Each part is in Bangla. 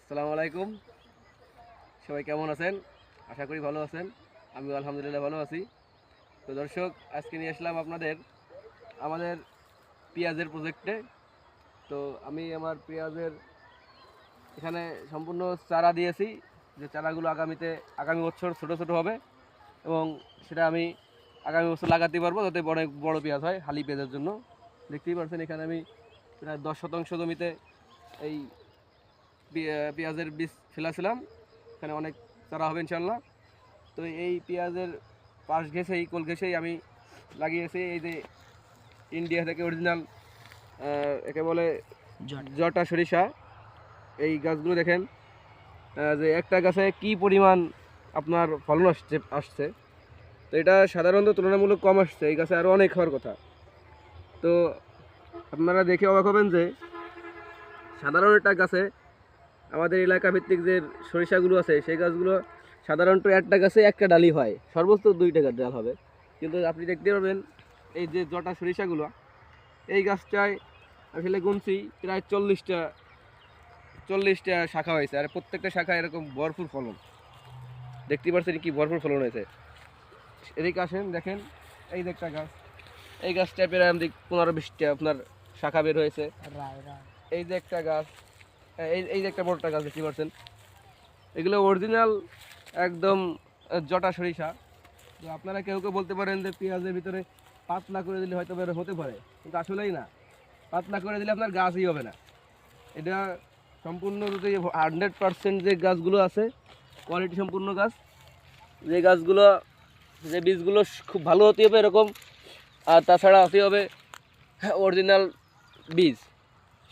আসসালামু আলাইকুম। সবাই কেমন আছেন? আশা করি ভালো আছেন। আমিও আলহামদুলিল্লাহ ভালো আছি। তো দর্শক, আজকে নিয়ে আসলাম আপনাদের আমাদের পেঁয়াজের প্রজেক্টে। তো আমি আমার পেঁয়াজের এখানে সম্পূর্ণ চারা দিয়েছি, যে চারাগুলো আগামী বছর ছোট ছোট হবে এবং সেটা আমি আগামী বছর লাগাতে পারবো, যাতে অনেক বড় পেঁয়াজ হয় হালি পেঁয়াজের জন্য। দেখতেই পাচ্ছেন এখানে আমি প্রায় 10 শতাংশ জমিতে এই পেঁয়াজের বীজ ফেলেছিলাম। এখানে অনেক চারা হবে ইনশাল্লাহ। তো এই পেঁয়াজের কোল ঘেঁষেই আমি লাগিয়েছি এই যে ইন্ডিয়া থেকে অরিজিনাল, একে বলে জটা সরিষা। এই গাছগুলো দেখেন, যে একটা গাছে কি পরিমাণ আপনার ফলন আসছে। তো এটা সাধারণত তুলনামূলক কম আসছে, এই গাছে আরও অনেক হওয়ার কথা। তো আপনারা দেখে অবাক হবেন যে সাধারণ একটা গাছে, আমাদের এলাকা ভিত্তিক যে সরিষাগুলো আছে সেই গাছগুলো সাধারণত একটা গাছে একটা ডালই হয়, সর্বোচ্চ 2টা ডাল হবে। কিন্তু আপনি দেখতে পাবেন এই যে জটা সরিষাগুলো, এই গাছটায় আসলে গুনছি প্রায় 40টা শাখা হয়েছে, আর প্রত্যেকটা শাখা এরকম ভরপুর ফলন। দেখতে পাচ্ছেন কি ভরপুর ফলন হয়েছে। এদিকে আসেন, দেখেন এই যে একটা গাছ, এই গাছটা প্রায় আমি 15-20টা আপনার শাখা বের হয়েছে। এই যে একটা গাছ, এই যে একটা বড়টা গাছ দেখতে পাচ্ছেন, এগুলো অরিজিনাল একদম জটা সরিষা। তো আপনারা কেউ কেউ বলতে পারেন যে পেঁয়াজের ভিতরে পাতলা করে দিলে হয়তো বের হতে পারে, কিন্তু আসলেই না। পাতলা করে দিলে আপনার গাছই হবে না। এটা সম্পূর্ণ যদি 100% যে গাছগুলো আছে কোয়ালিটি সম্পূর্ণ গাছ, যে গাছগুলো, যে বীজগুলো খুব ভালো হতে হবে এরকম, আর তাছাড়া হতে হবে অরিজিনাল বীজ।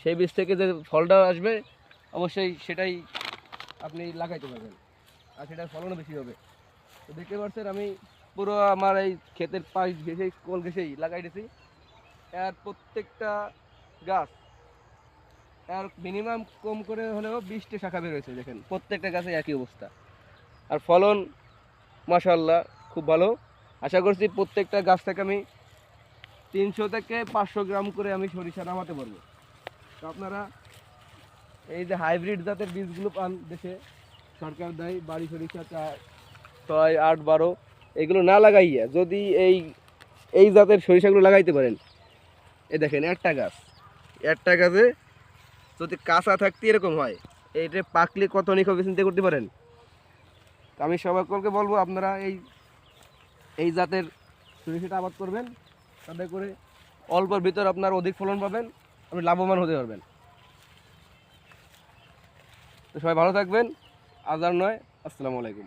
সেই বীজ থেকে যে ফলটা আসবে অবশ্যই সেটাই আপনি লাগাইতে পারবেন, আর সেটার ফলনও বেশি হবে। তো দেখতে পাচ্ছেন আমি পুরো আমার এই ক্ষেতের পাশ ঘেঁষেই কোল ঘেঁষেই লাগাই দিয়েছি। এর প্রত্যেকটা গাছ আর মিনিমাম কম করে হলেও 20টা শাখা বের হয়েছে। দেখেন প্রত্যেকটা গাছে একই অবস্থা, আর ফলন মাশাআল্লাহ খুব ভালো। আশা করছি প্রত্যেকটা গাছ থেকে আমি 300 থেকে 500 গ্রাম করে আমি সরিষা নামাতে পারবো। তো আপনারা এই যে হাইব্রিড জাতের বীজগুলো পান দেশে, সরকার দেয় বাড়ি সরিষা 6, 8, 12, এগুলো না লাগাইয়া যদি এই জাতের সরিষাগুলো লাগাইতে পারেন, এই দেখেন একটা গাছে যদি কাঁচা থাকতে এরকম হয়, এইটা পাকলে কত অনেক হবে চিন্তা করতে পারেন। আমি সকলকে বলবো আপনারা এই জাতের সরিষাটা আবাদ করবেন, তাতে করে অল্পর ভিতর আপনার অধিক ফলন পাবেন, আপনি লাভবান হতে পারবেন। তো সবাই ভালো থাকবেন। আজ আর নয়, আসসালামু আলাইকুম।